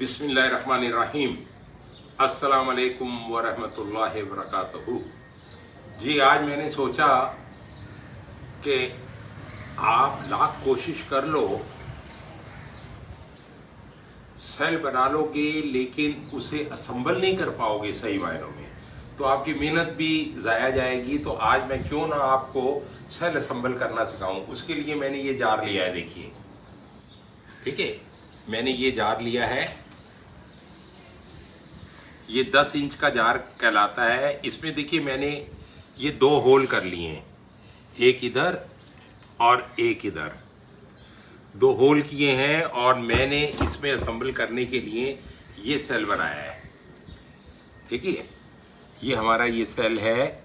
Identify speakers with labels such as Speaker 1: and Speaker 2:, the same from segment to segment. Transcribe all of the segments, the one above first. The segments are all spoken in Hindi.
Speaker 1: बिस्मिल्लाहिर्रहमानिर्रहीम। अस्सलाम वालेकुम वरहमतुल्लाहि वबरकातुहू। जी, आज मैंने सोचा कि आप लाख कोशिश कर लो, सेल बना लोगे लेकिन उसे असम्बल नहीं कर पाओगे सही मायनों में, तो आपकी मेहनत भी ज़ाया जाएगी। तो आज मैं क्यों ना आपको सेल असम्बल करना सिखाऊं। उसके लिए मैंने ये जार लिया है, देखिए, ठीक है। मैंने ये जार लिया है, ये 10 इंच का जार कहलाता है। इसमें देखिए मैंने ये 2 होल कर लिए हैं, एक इधर और एक इधर, 2 होल किए हैं। और मैंने इसमें असेंबल करने के लिए ये सेल बनाया है, ठीक है। ये हमारा ये सेल है,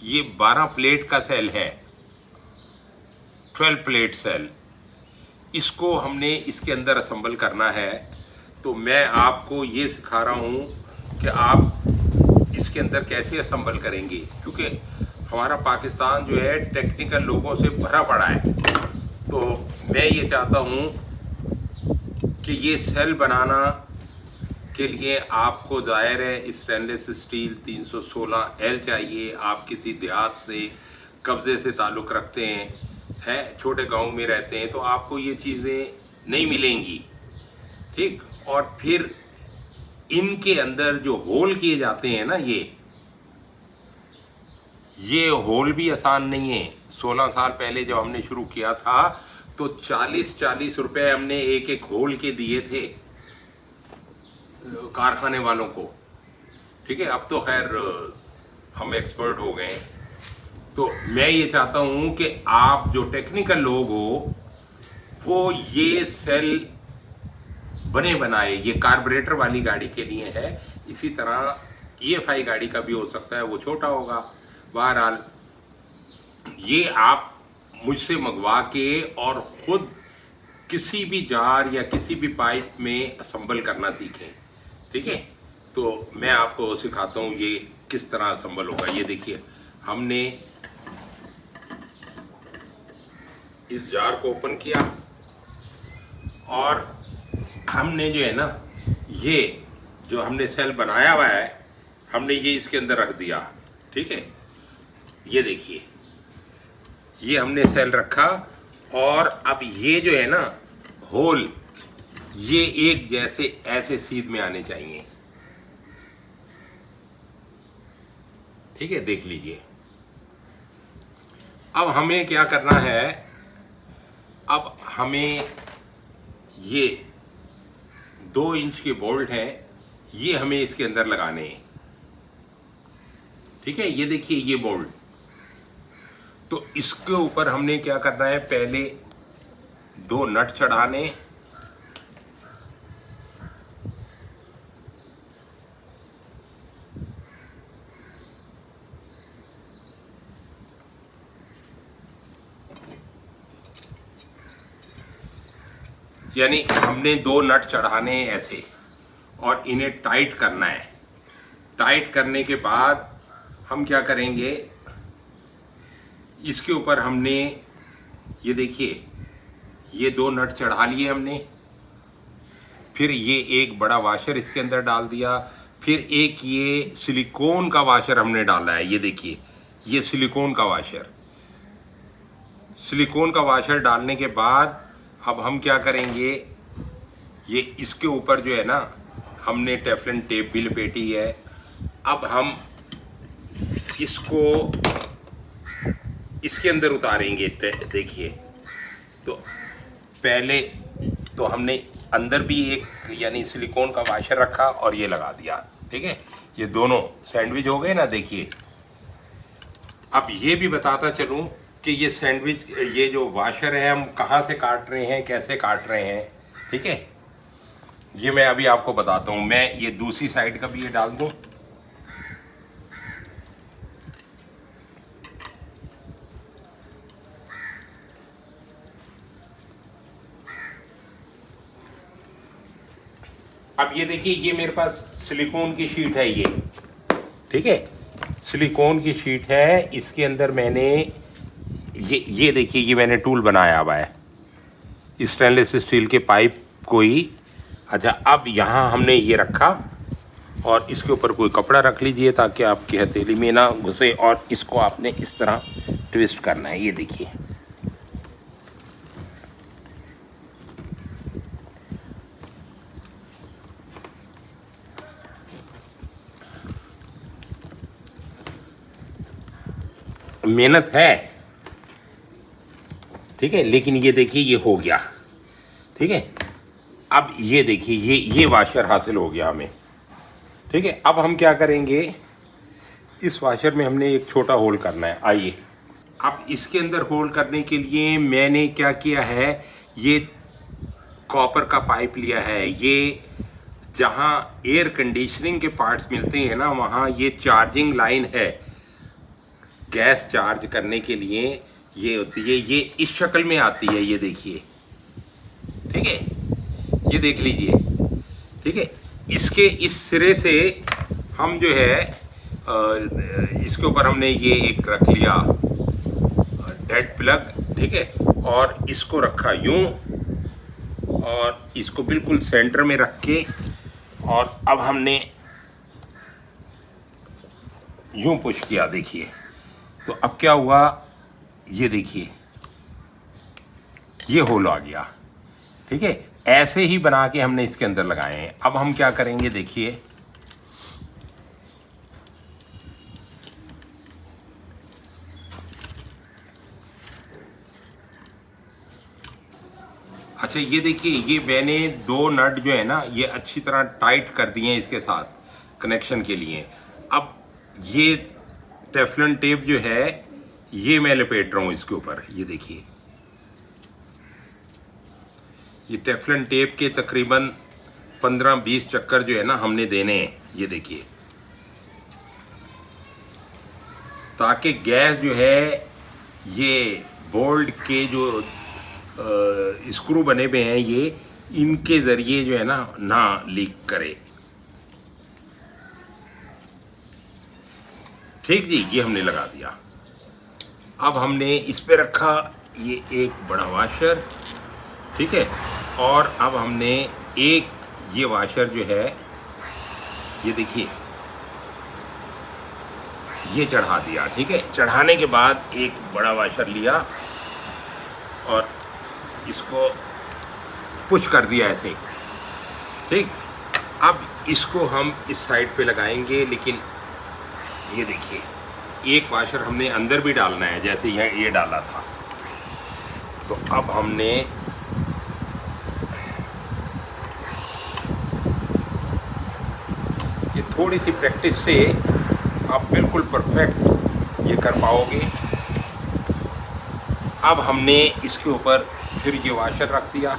Speaker 1: ये 12 प्लेट का सेल है, 12 प्लेट सेल। इसको हमने इसके अंदर असेंबल करना है। तो मैं आपको ये सिखा रहा हूँ कि आप इसके अंदर कैसे असेंबल करेंगे, क्योंकि हमारा पाकिस्तान जो है टेक्निकल लोगों से भरा पड़ा है। तो मैं ये चाहता हूँ कि ये सेल बनाना के लिए आपको ज़ाहिर है स्टेनलेस स्टील 316L चाहिए। आप किसी देहात से कब्ज़े से ताल्लुक़ रखते हैं, छोटे गांव में रहते हैं, तो आपको ये चीज़ें नहीं मिलेंगी, ठीक। और फिर इनके अंदर जो होल किए जाते हैं ना, ये होल भी आसान नहीं है। 16 साल पहले जब हमने शुरू किया था तो 40-40 रुपए हमने एक एक होल के दिए थे कारखाने वालों को, ठीक है। अब तो खैर हम एक्सपर्ट हो गए। तो मैं ये चाहता हूँ कि आप जो टेक्निकल लोग हो वो ये सेल बने बनाए। ये कार्बोरेटर वाली गाड़ी के लिए है, इसी तरह EFI गाड़ी का भी हो सकता है, वो छोटा होगा। बहरहाल ये आप मुझसे मंगवा के और ख़ुद किसी भी जार या किसी भी पाइप में असेंबल करना सीखें, ठीक है। तो मैं आपको सिखाता हूँ ये किस तरह असेंबल होगा। ये देखिए, हमने इस जार को ओपन किया और हमने जो है ना, ये जो हमने सेल बनाया हुआ है, हमने ये इसके अंदर रख दिया, ठीक है। ये देखिए, ये हमने सेल रखा और अब ये जो है ना होल, ये एक जैसे ऐसे सीध में आने चाहिए, ठीक है। देख लीजिए। अब हमें क्या करना है, अब हमें ये 2 इंच के बोल्ट हैं, ये हमें इसके अंदर लगाने हैं, ठीक है। ये देखिए, ये बोल्ट। तो इसके ऊपर हमने क्या करना है, पहले 2 नट चढ़ाने, यानी हमने 2 नट चढ़ाने ऐसे, और इन्हें टाइट करना है। टाइट करने के बाद हम क्या करेंगे, इसके ऊपर हमने ये देखिए, ये 2 नट चढ़ा लिए हमने। फिर ये एक बड़ा वाशर इसके अंदर डाल दिया। फिर एक ये सिलिकॉन का वाशर हमने डाला है। ये देखिए, ये सिलिकॉन का वाशर। सिलिकॉन का वाशर डालने के बाद अब हम क्या करेंगे, ये इसके ऊपर जो है ना हमने टेफलन टेप भी लपेटी है। अब हम इसको इसके अंदर उतारेंगे। देखिए, तो पहले तो हमने अंदर भी एक यानी सिलिकॉन का वाशर रखा और ये लगा दिया, ठीक है। ये दोनों सैंडविच हो गए ना, देखिए। अब ये भी बताता चलूं कि ये सैंडविच, ये जो वाशर है, हम कहाँ से काट रहे हैं, कैसे काट रहे हैं, ठीक है। ये मैं अभी आपको बताता हूँ। मैं ये दूसरी साइड का भी ये डाल दूँ। अब ये देखिए, ये मेरे पास सिलिकॉन की शीट है, ये, ठीक है। सिलिकॉन की शीट है, इसके अंदर मैंने ये देखिए, ये मैंने टूल बनाया हुआ है। स्टेनलेस स्टील के पाइप को ही अच्छा, अब यहाँ हमने ये रखा और इसके ऊपर कोई कपड़ा रख लीजिए ताकि आपकी हथेली में ना घुसे, और इसको आपने इस तरह ट्विस्ट करना है। ये देखिए, मेहनत है, ठीक है, लेकिन ये देखिए ये हो गया, ठीक है। अब ये देखिए ये वाशर हासिल हो गया हमें, ठीक है। अब हम क्या करेंगे, इस वाशर में हमने एक छोटा होल करना है। आइए, अब इसके अंदर होल करने के लिए मैंने क्या किया है, ये कॉपर का पाइप लिया है। ये जहाँ एयर कंडीशनिंग के पार्ट्स मिलते हैं ना, वहाँ ये चार्जिंग लाइन है गैस चार्ज करने के लिए। ये होती है, ये इस शक्ल में आती है, ये देखिए, ठीक है, ये देख लीजिए, ठीक है। इसके इस सिरे से हम जो है इसके ऊपर हमने ये एक रख लिया डेड प्लग, ठीक है, और इसको रखा यूं, और इसको बिल्कुल सेंटर में रख के, और अब हमने यूं पुश किया, देखिए। तो अब क्या हुआ, ये देखिए, ये होल आ गया, ठीक है। ऐसे ही बना के हमने इसके अंदर लगाए हैं। अब हम क्या करेंगे, देखिए, अच्छा ये देखिए, ये मैंने 2 नट जो है ना, ये अच्छी तरह टाइट कर दिए हैं इसके साथ कनेक्शन के लिए। अब ये टेफलॉन टेप जो है, ये मैं लपेट रहा हूँ इसके ऊपर, ये देखिए। ये टेफलॉन टेप के तकरीबन 15-20 चक्कर जो है ना हमने देने हैं, ये देखिए, ताकि गैस जो है, ये बोल्ट के जो स्क्रू बने हुए हैं, ये इनके ज़रिए जो है ना लीक करे। ठीक जी, ये हमने लगा दिया। अब हमने इस पे रखा ये एक बड़ा वाशर, ठीक है, और अब हमने एक ये वाशर जो है, ये देखिए, ये चढ़ा दिया, ठीक है। चढ़ाने के बाद एक बड़ा वाशर लिया और इसको पुश कर दिया ऐसे, ठीक। अब इसको हम इस साइड पे लगाएंगे, लेकिन ये देखिए, एक वाशर हमने अंदर भी डालना है, जैसे ये डाला था। तो अब हमने ये थोड़ी सी प्रैक्टिस से आप बिल्कुल परफेक्ट ये कर पाओगे। अब हमने इसके ऊपर फिर ये वाशर रख दिया,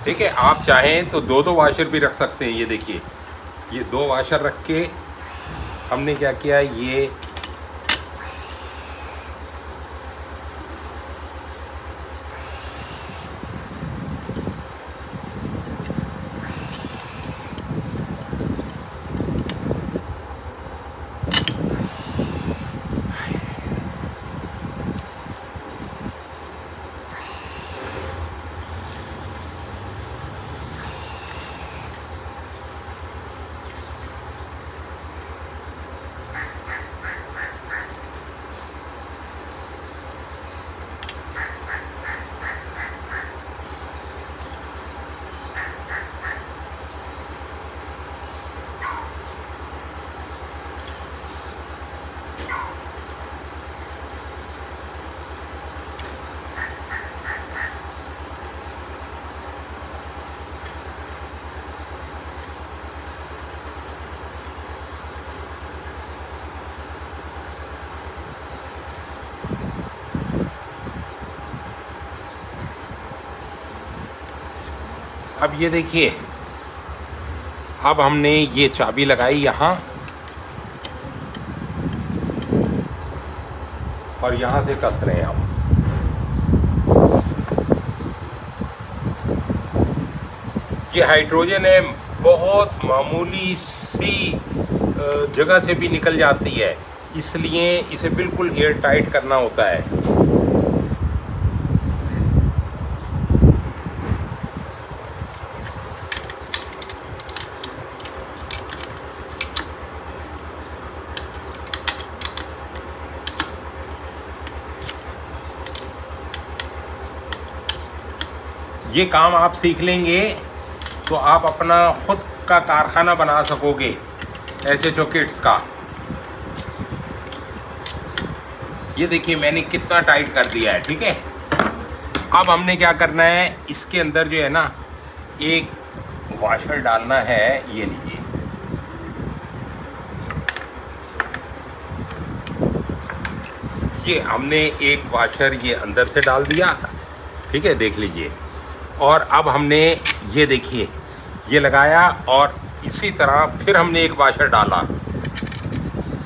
Speaker 1: ठीक है। आप चाहें तो 2-2 वाशर भी रख सकते हैं। ये देखिए, ये 2 वाशर रख के हमने क्या किया, ये अब ये देखिए, अब हमने ये चाबी लगाई यहाँ, और यहाँ से कस रहे हैं हम। ये हाइड्रोजन है, बहुत मामूली सी जगह से भी निकल जाती है। इसलिए इसे बिल्कुल एयर टाइट करना होता है। ये काम आप सीख लेंगे तो आप अपना खुद का कारखाना बना सकोगे HHO किट्स का। ये देखिए मैंने कितना टाइट कर दिया है, ठीक है। अब हमने क्या करना है, इसके अंदर जो है ना एक वाशर डालना है। ये लीजिए, ये हमने एक वाशर ये अंदर से डाल दिया, ठीक है, देख लीजिए। और अब हमने ये देखिए ये लगाया और इसी तरह फिर हमने एक वाशर डाला,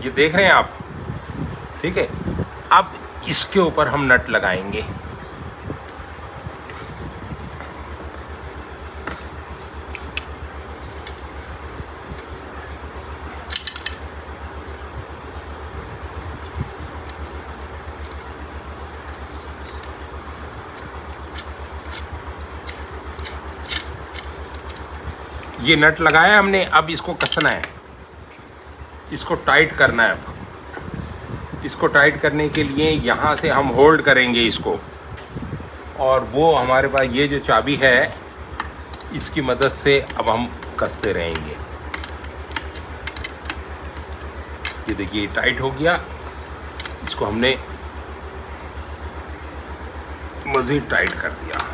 Speaker 1: ये देख रहे हैं आप, ठीक है। अब इसके ऊपर हम नट लगाएंगे। ये नट लगाया हमने, अब इसको कसना है, इसको टाइट करना है। इसको टाइट करने के लिए यहाँ से हम होल्ड करेंगे इसको, और वो हमारे पास ये जो चाबी है इसकी मदद से अब हम कसते रहेंगे। ये देखिए टाइट हो गया, इसको हमने मज़ीद टाइट कर दिया,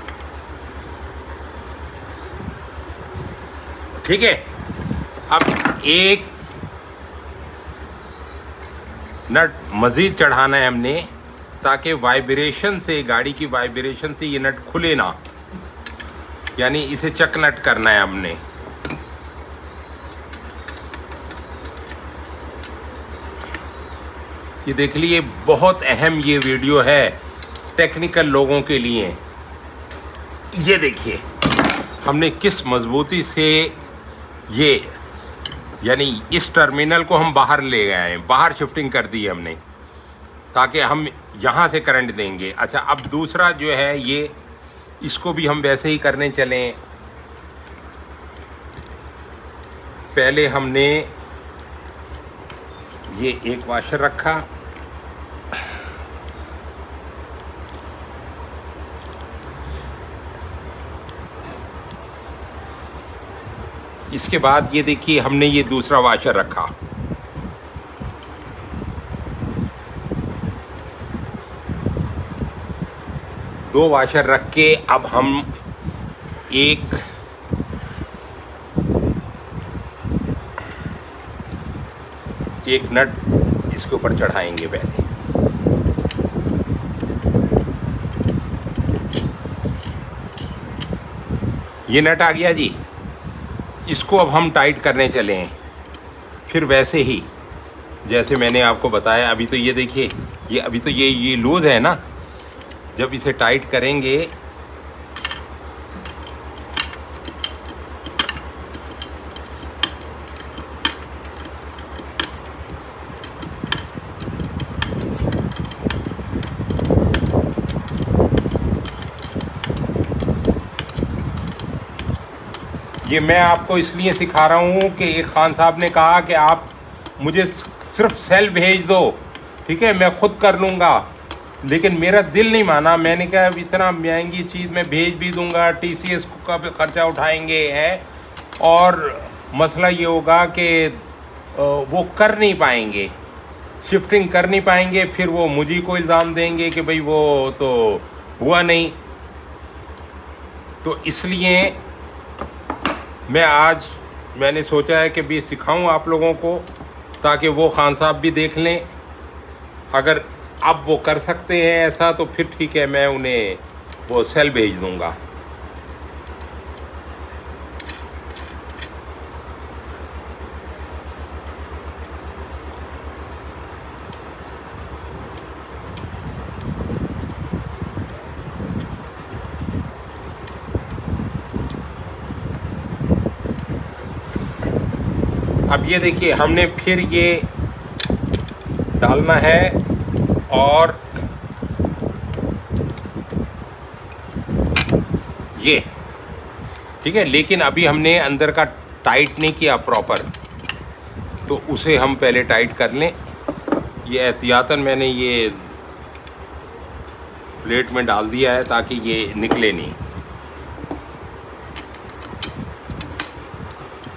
Speaker 1: ठीक है। अब एक नट मज़ीद चढ़ाना है हमने, ताकि वाइब्रेशन से, गाड़ी की वाइब्रेशन से ये नट खुले ना, यानी इसे चक नट करना है हमने। ये देख लिए, बहुत अहम ये वीडियो है टेक्निकल लोगों के लिए। ये देखिए हमने किस मजबूती से ये, यानी इस टर्मिनल को हम बाहर ले गए हैं, बाहर शिफ्टिंग कर दी है हमने, ताकि हम यहाँ से करंट देंगे। अच्छा, अब दूसरा जो है ये, इसको भी हम वैसे ही करने चलें। पहले हमने ये एक वाशर रखा, इसके बाद ये देखिए हमने ये दूसरा वाशर रखा। दो वाशर रख के अब हम एक नट इसके ऊपर चढ़ाएंगे पहले। ये नट आ गया जी, इसको अब हम टाइट करने चले हैं। फिर वैसे ही जैसे मैंने आपको बताया, अभी तो ये देखिए, ये अभी तो ये लूज़ है ना, जब इसे टाइट करेंगे ये मैं आपको इसलिए सिखा रहा हूँ कि एक खान साहब ने कहा कि आप मुझे सिर्फ सेल भेज दो, ठीक है, मैं ख़ुद कर लूँगा। लेकिन मेरा दिल नहीं माना। मैंने कहा अब इतना महंगी चीज़ मैं भेज भी दूँगा, TCS का भी खर्चा उठाएंगे है, और मसला ये होगा कि वो कर नहीं पाएंगे, शिफ्टिंग कर नहीं पाएंगे, फिर वो मुझे को इल्ज़ाम देंगे कि भाई वो तो हुआ नहीं। तो इसलिए मैंने सोचा है कि भी सिखाऊं आप लोगों को, ताकि वो खान साहब भी देख लें। अगर अब वो कर सकते हैं ऐसा तो फिर ठीक है, मैं उन्हें वो सेल भेज दूंगा। अब ये देखिए हमने फिर ये डालना है और ये ठीक है। लेकिन अभी हमने अंदर का टाइट नहीं किया प्रॉपर, तो उसे हम पहले टाइट कर लें। ये एहतियातन मैंने ये प्लेट में डाल दिया है ताकि ये निकले नहीं।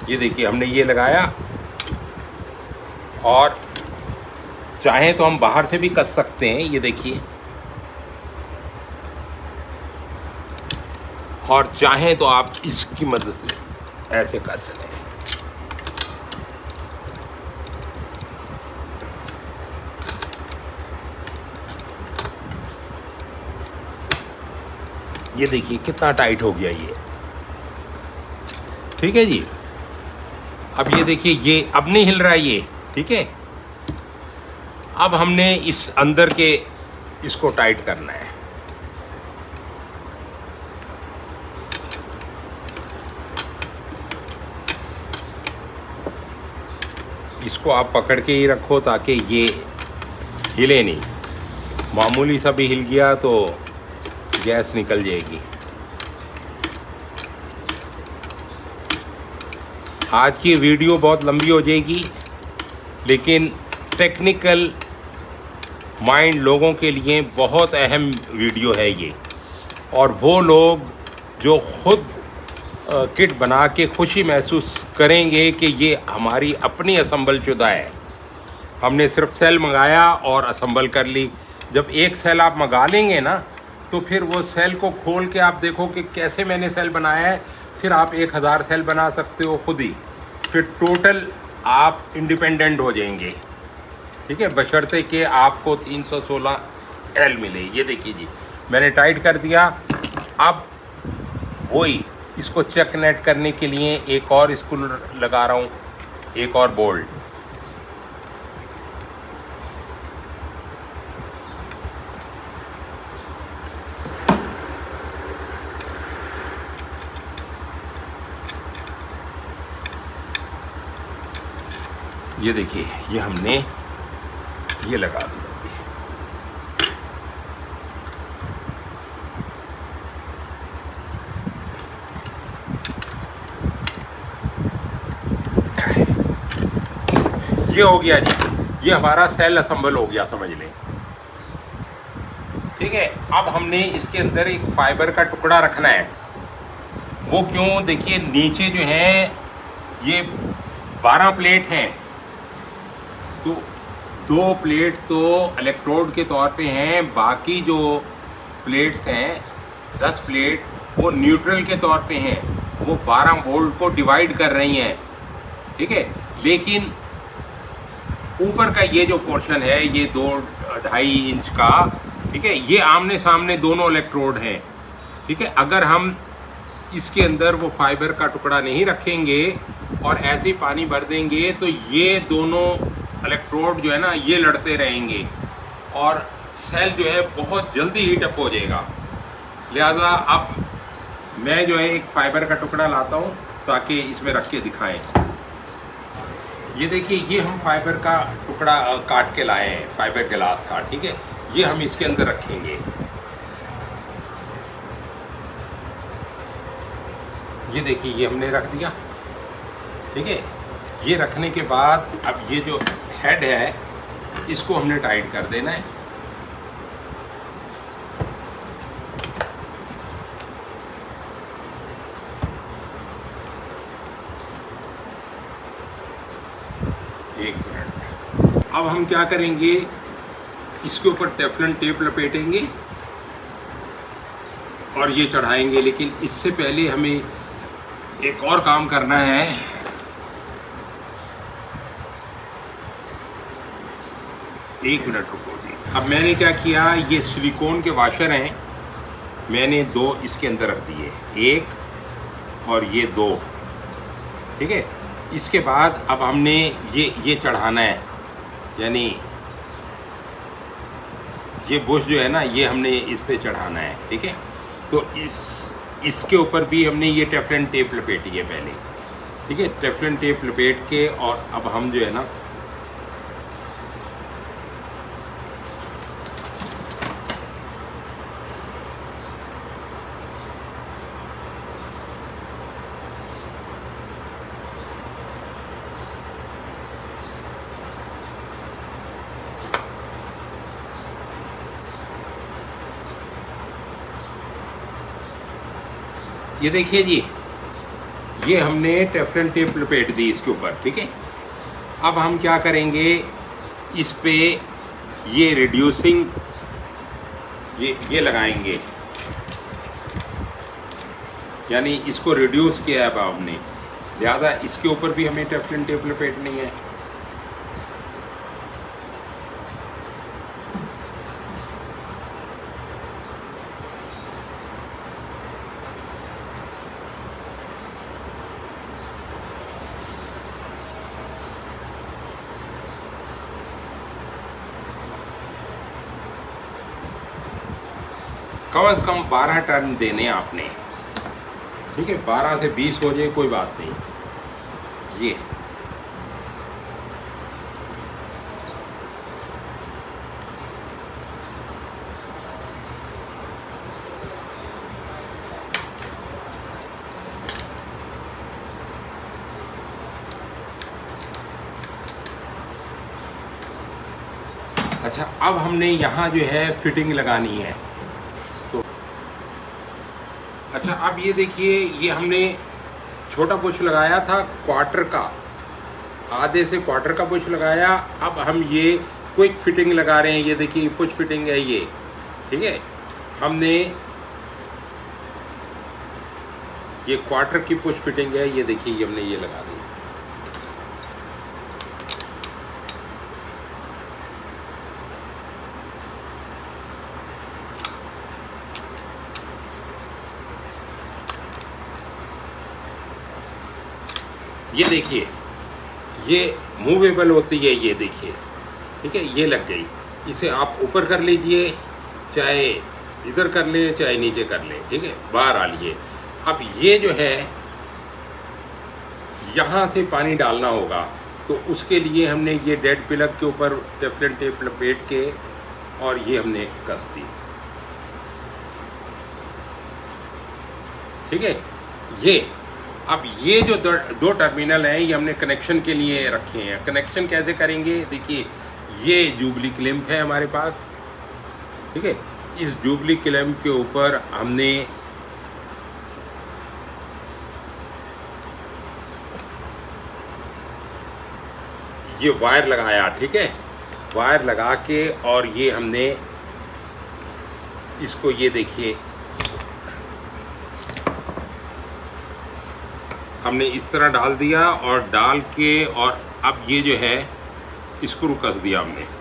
Speaker 1: ये देखिए हमने ये लगाया, और चाहें तो हम बाहर से भी कस सकते हैं, ये देखिए, और चाहें तो आप इसकी मदद से ऐसे कस लें। ये देखिए कितना टाइट हो गया ये, ठीक है जी। अब ये देखिए ये अब नहीं हिल रहा है ये, ठीक है। अब हमने इस अंदर के इसको टाइट करना है। इसको आप पकड़ के ही रखो ताकि ये हिले नहीं। मामूली सा भी हिल गया तो गैस निकल जाएगी। आज की वीडियो बहुत लंबी हो जाएगी, लेकिन टेक्निकल माइंड लोगों के लिए बहुत अहम वीडियो है ये। और वो लोग जो खुद किट बना के खुशी महसूस करेंगे कि ये हमारी अपनी असम्बल शुदा है। हमने सिर्फ सेल मंगाया और असम्बल कर ली। जब एक सेल आप मंगा लेंगे ना, तो फिर वो सेल को खोल के आप देखो कि कैसे मैंने सेल बनाया है। फिर आप 1000 सेल बना सकते हो खुद ही। फिर टोटल आप इंडिपेंडेंट हो जाएंगे, ठीक है, बशर्ते कि आपको 316L मिले। ये देखिए जी मैंने टाइट कर दिया। अब वही इसको चेक नेट करने के लिए एक और स्क्रू लगा रहा हूँ, एक और बोल्ट। ये देखिए ये हमने ये लगा दिया। ये हो गया जी, ये हमारा सेल असम्बल हो गया, समझ लें, ठीक है। अब हमने इसके अंदर एक फाइबर का टुकड़ा रखना है। वो क्यों, देखिए नीचे जो है ये 12 प्लेट हैं, तो 2 प्लेट तो इलेक्ट्रोड के तौर पे हैं, बाकी जो प्लेट्स हैं 10 प्लेट वो न्यूट्रल के तौर पे हैं। वो 12 वोल्ट को डिवाइड कर रही हैं, ठीक है। लेकिन ऊपर का ये जो पोर्शन है ये 2-2.5 इंच का, ठीक है, ये आमने सामने दोनों इलेक्ट्रोड हैं, ठीक है। अगर हम इसके अंदर वो फाइबर का टुकड़ा नहीं रखेंगे और ऐसे ही पानी भर देंगे तो ये दोनों इलेक्ट्रोड जो है ना ये लड़ते रहेंगे और सेल जो है बहुत जल्दी हीटअप हो जाएगा। लिहाजा अब मैं जो है एक फाइबर का टुकड़ा लाता हूँ ताकि इसमें रख के दिखाएं। ये देखिए ये हम फाइबर का टुकड़ा काट के लाए हैं, फाइबर गिलास का, ठीक है। ये हम इसके अंदर रखेंगे। ये देखिए ये हमने रख दिया, ठीक है। ये रखने के बाद अब ये जो हेड है इसको हमने टाइट कर देना है। एक मिनट। अब हम क्या करेंगे, इसके ऊपर टेफलॉन टेप लपेटेंगे और ये चढ़ाएंगे। लेकिन इससे पहले हमें एक और काम करना है। एक मिनट रुको जी। अब मैंने क्या किया, ये सिलिकॉन के वाशर हैं, मैंने 2 इसके अंदर रख दिए, 1 और ये 2, ठीक है। इसके बाद अब हमने ये चढ़ाना है, यानी ये बुश जो है ना ये हमने इस पे चढ़ाना है, ठीक है। तो इसके ऊपर भी हमने ये टेफलॉन टेप लपेटी है पहले, ठीक है। टेफलॉन टेप लपेट के और अब हम जो है ना ये देखिए जी, ये हमने टेफ्लॉन टेप लपेट दी इसके ऊपर, ठीक है। अब हम क्या करेंगे, इस पे ये रिड्यूसिंग ये लगाएंगे, यानी इसको रिड्यूस किया है अब हमने, ज़्यादा इसके ऊपर भी हमें टेफ्लॉन टेप लपेटनी है। कम से कम 12 टर्न देने आपने, ठीक है। 12 से 20 हो जाए कोई बात नहीं। ये अच्छा, अब हमने यहाँ जो है फिटिंग लगानी है। तो अच्छा, अब ये देखिए, ये हमने छोटा पुश लगाया था क्वार्टर का, आधे से क्वार्टर का पुश लगाया। अब हम ये क्विक फिटिंग लगा रहे हैं। ये देखिए पुश फिटिंग है ये, ठीक है। हमने ये क्वार्टर की पुश फिटिंग है, ये देखिए, ये हमने ये लगा दी। ये देखिए, ये मूवेबल होती है, ये देखिए, ठीक है। ये लग गई, इसे आप ऊपर कर लीजिए, चाहे इधर कर ले, चाहे नीचे कर ले, ठीक है। बाहर आ लिए। अब ये जो है, यहाँ से पानी डालना होगा, तो उसके लिए हमने ये डेड पिलक के ऊपर टेफ्लॉन टेप लपेट के और ये हमने कस दी, ठीक है। ये अब ये जो दो टर्मिनल हैं, ये हमने कनेक्शन के लिए रखे हैं। कनेक्शन कैसे करेंगे, देखिए, ये जूबली क्लैंप है हमारे पास, ठीक है। इस जूबली क्लैंप के ऊपर हमने ये वायर लगाया, ठीक है। वायर लगा के और ये हमने इसको, ये देखिए, हमने इस तरह डाल दिया और डाल के, और अब ये जो है स्क्रू कस दिया हमने।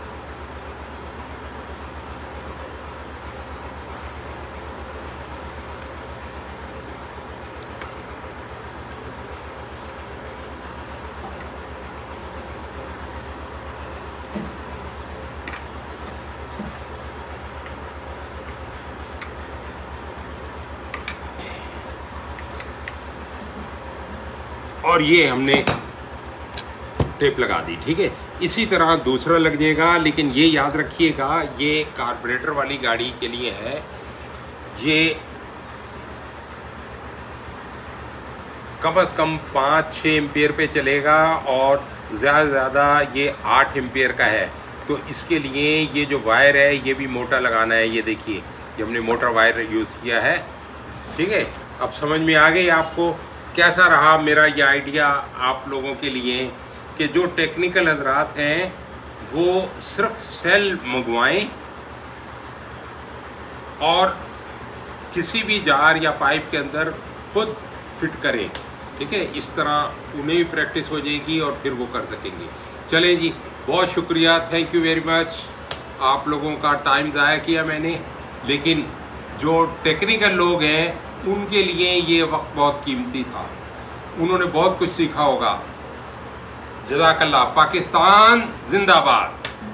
Speaker 1: और ये हमने टेप लगा दी, ठीक है। इसी तरह दूसरा लग जाएगा, लेकिन ये याद रखिएगा, ये कार्बोरेटर वाली गाड़ी के लिए है। ये कम से कम 5-6 एम्पियर पे चलेगा और ज़्यादा से ज़्यादा ये 8 एम्पियर का है। तो इसके लिए ये जो वायर है, ये भी मोटा लगाना है। ये देखिए, ये हमने मोटा वायर यूज़ किया है, ठीक है। अब समझ में आ गई आपको कैसा रहा मेरा ये आइडिया आप लोगों के लिए, कि जो टेक्निकल हजरात हैं वो सिर्फ सेल मंगवाएं और किसी भी जार या पाइप के अंदर खुद फिट करें, ठीक है। इस तरह उन्हें भी प्रैक्टिस हो जाएगी और फिर वो कर सकेंगे। चले जी, बहुत शुक्रिया, थैंक यू वेरी मच। आप लोगों का टाइम ज़ाया किया मैंने, लेकिन जो टेक्निकल लोग हैं उनके लिए ये वक्त बहुत कीमती था, उन्होंने बहुत कुछ सीखा होगा। जज़ाकल्लाह। पाकिस्तान जिंदाबाद।